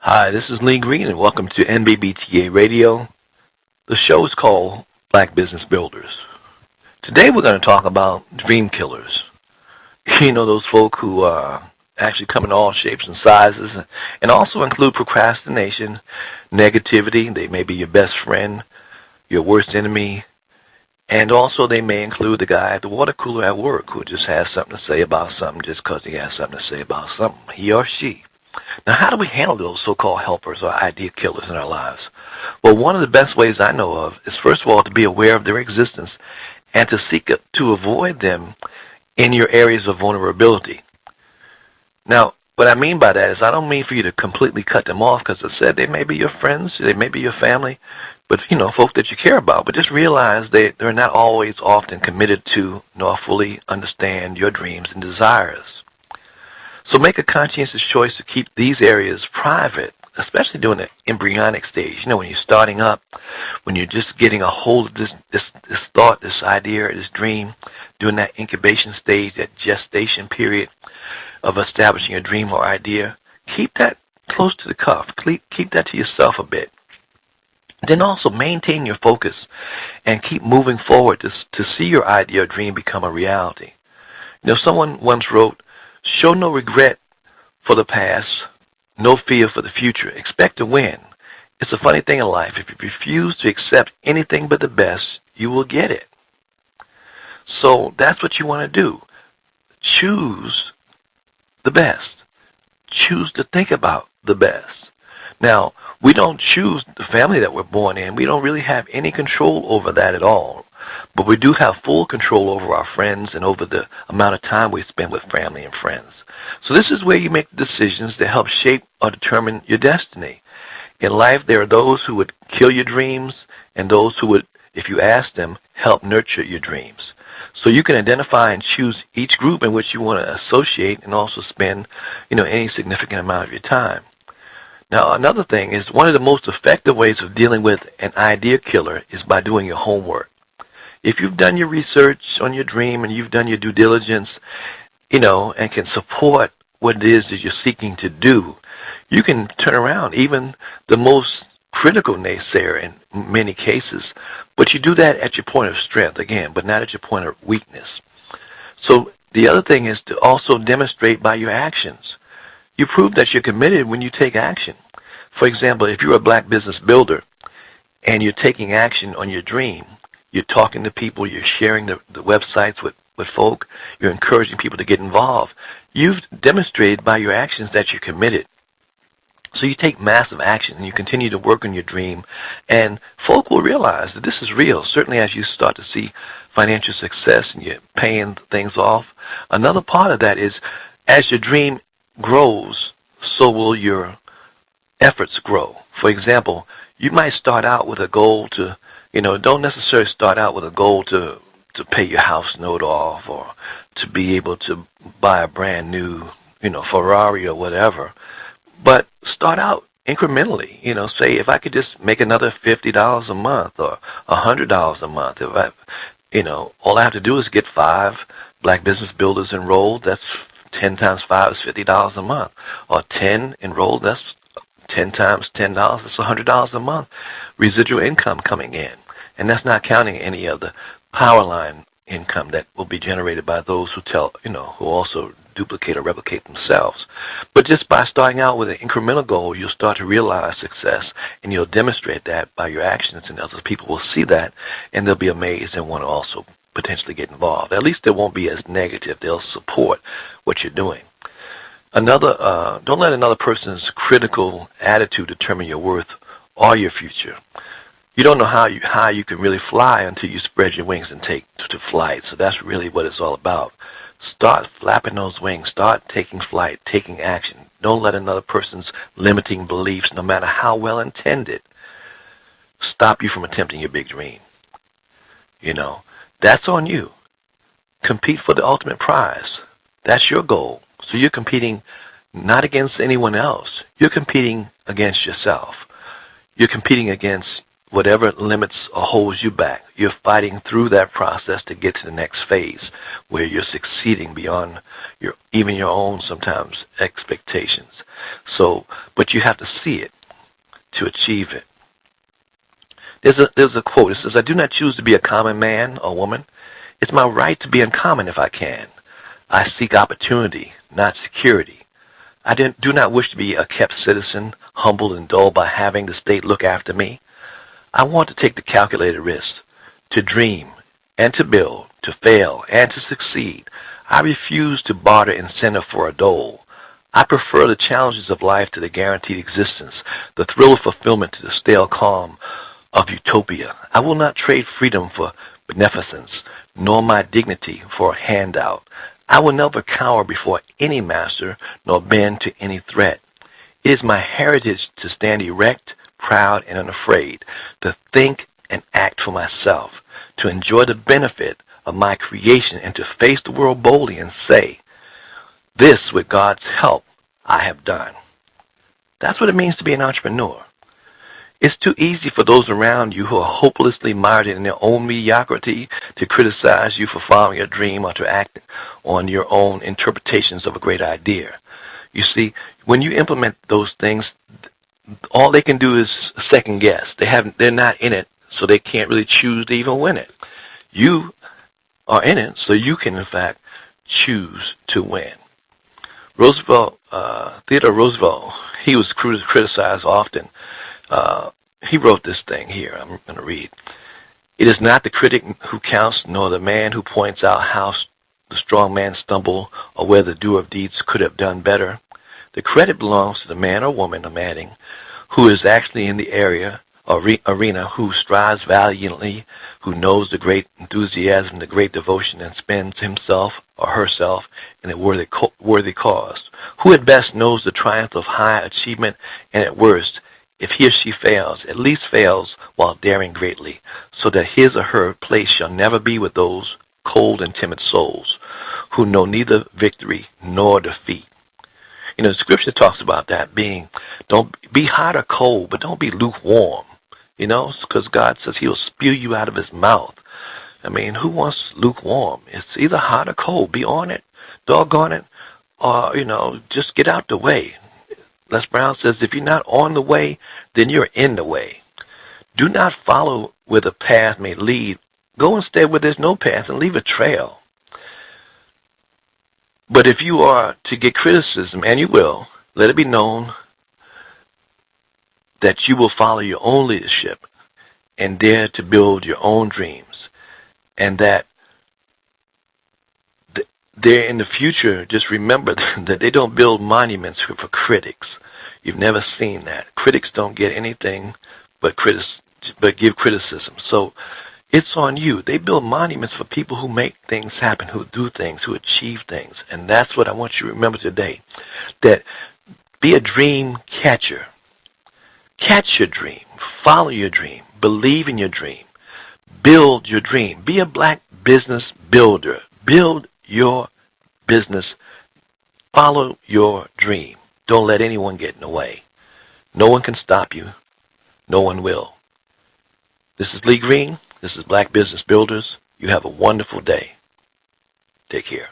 Hi, this is Lee Green, and welcome to NBBTA Radio. The show is called Black Business Builders. Today we're going to talk about dream killers. You know, those folk who actually come in all shapes and sizes, and also include procrastination, negativity. They may be your best friend, your worst enemy, and also they may include the guy at the water cooler at work who just has something to say about something just because he has something to say about something, he or she. Now, how do we handle those so-called helpers or idea killers in our lives? Well, one of the best ways I know of is, first of all, to be aware of their existence and to seek to avoid them in your areas of vulnerability. Now, what I mean by that is I don't mean for you to completely cut them off, because I said they may be your friends, they may be your family, but, folks that you care about. But just realize they're not always often committed to nor fully understand your dreams and desires. So make a conscientious choice to keep these areas private, especially during the embryonic stage. When you're starting up, when you're just getting a hold of this thought, this idea, this dream, during that incubation stage, that gestation period of establishing a dream or idea, keep that close to the cuff. Keep that to yourself a bit. Then also maintain your focus and keep moving forward to see your idea or dream become a reality. Someone once wrote, "Show no regret for the past, no fear for the future. Expect to win." It's a funny thing in life. If you refuse to accept anything but the best, you will get it. So that's what you want to do. Choose the best. Choose to think about the best. Now, we don't choose the family that we're born in. We don't really have any control over that at all. But we do have full control over our friends and over the amount of time we spend with family and friends. So this is where you make the decisions that help shape or determine your destiny. In life, there are those who would kill your dreams and those who would, if you ask them, help nurture your dreams. So you can identify and choose each group in which you want to associate and also spend, any significant amount of your time. Now, another thing is one of the most effective ways of dealing with an idea killer is by doing your homework. If you've done your research on your dream and you've done your due diligence, and can support what it is that you're seeking to do, you can turn around even the most critical naysayer in many cases. But you do that at your point of strength, again, but not at your point of weakness. So the other thing is to also demonstrate by your actions. You prove that you're committed when you take action. For example, if you're a black business builder and you're taking action on your dream, you're talking to people, you're sharing the websites with folk, you're encouraging people to get involved, you've demonstrated by your actions that you're committed. So you take massive action and you continue to work on your dream, and folk will realize that this is real, certainly as you start to see financial success and you're paying things off. Another part of that is as your dream grows, so will your efforts grow. For example, you might start out with a goal to, don't necessarily start out with a goal to pay your house note off or to be able to buy a brand new, Ferrari or whatever. But start out incrementally. Say if I could just make another $50 a month or $100 a month. If all I have to do is get 5 black business builders enrolled. That's 10 times 5 is $50 a month. Or 10 enrolled, that's 10 times $10, that's $100 a month. Residual income coming in. And that's not counting any of the power line income that will be generated by those who also duplicate or replicate themselves. But just by starting out with an incremental goal, you'll start to realize success, and you'll demonstrate that by your actions, and other people will see that, and they'll be amazed and want to also potentially get involved. At least they won't be as negative. They'll support what you're doing. Don't let another person's critical attitude determine your worth or your future. You don't know how you can really fly until you spread your wings and take to flight. So that's really what it's all about. Start flapping those wings. Start taking flight, taking action. Don't let another person's limiting beliefs, no matter how well intended, stop you from attempting your big dream. That's on you. Compete for the ultimate prize. That's your goal. So you're competing not against anyone else. You're competing against yourself. You're competing against whatever limits or holds you back. You're fighting through that process to get to the next phase where you're succeeding beyond even your own sometimes expectations. But you have to see it to achieve it. There's a quote. It says, "I do not choose to be a common man or woman. It's my right to be uncommon if I can. I seek opportunity, not security. I do not wish to be a kept citizen, humbled and dulled by having the state look after me. I want to take the calculated risk, to dream and to build, to fail and to succeed. I refuse to barter incentive for a dole. I prefer the challenges of life to the guaranteed existence, the thrill of fulfillment to the stale calm of utopia. I will not trade freedom for beneficence, nor my dignity for a handout. I will never cower before any master, nor bend to any threat. It is my heritage to stand erect, proud, and unafraid, to think and act for myself, to enjoy the benefit of my creation, and to face the world boldly and say, 'This, with God's help, I have done.'" That's what it means to be an entrepreneur. It's too easy for those around you who are hopelessly mired in their own mediocrity to criticize you for following your dream or to act on your own interpretations of a great idea. You see, when you implement those things, all they can do is second guess. They're not in it, so they can't really choose to even win it. You are in it, so you can in fact choose to win. Theodore Roosevelt, he was criticized often. He wrote this thing here. I'm going to read. "It is not the critic who counts, nor the man who points out how the strong man stumbled or where the doer of deeds could have done better. The credit belongs to the man or woman, I'm adding, who is actually in the arena, who strives valiantly, who knows the great enthusiasm, the great devotion, and spends himself or herself in a worthy cause, who at best knows the triumph of high achievement, and at worst, if he or she fails, at least fails while daring greatly, so that his or her place shall never be with those cold and timid souls who know neither victory nor defeat." You know, the scripture talks about that don't be hot or cold, but don't be lukewarm. You know, because God says he'll spew you out of his mouth. I mean, who wants lukewarm? It's either hot or cold. Be on it, doggone it, or, just get out the way. Les Brown says, if you're not on the way, then you're in the way. Do not follow where the path may lead. Go instead where there's no path and leave a trail. But if you are to get criticism, and you will, let it be known that you will follow your own leadership and dare to build your own dreams, and that there in the future, just remember that they don't build monuments for critics. You've never seen that. Critics don't get anything but give criticism. So it's on you. They build monuments for people who make things happen, who do things, who achieve things. And that's what I want you to remember today. That be a dream catcher. Catch your dream. Follow your dream. Believe in your dream. Build your dream. Be a black business builder. Build your business. Follow your dream. Don't let anyone get in the way. No one can stop you. No one will. This is Lee Green. This is Black Business Builders. You have a wonderful day. Take care.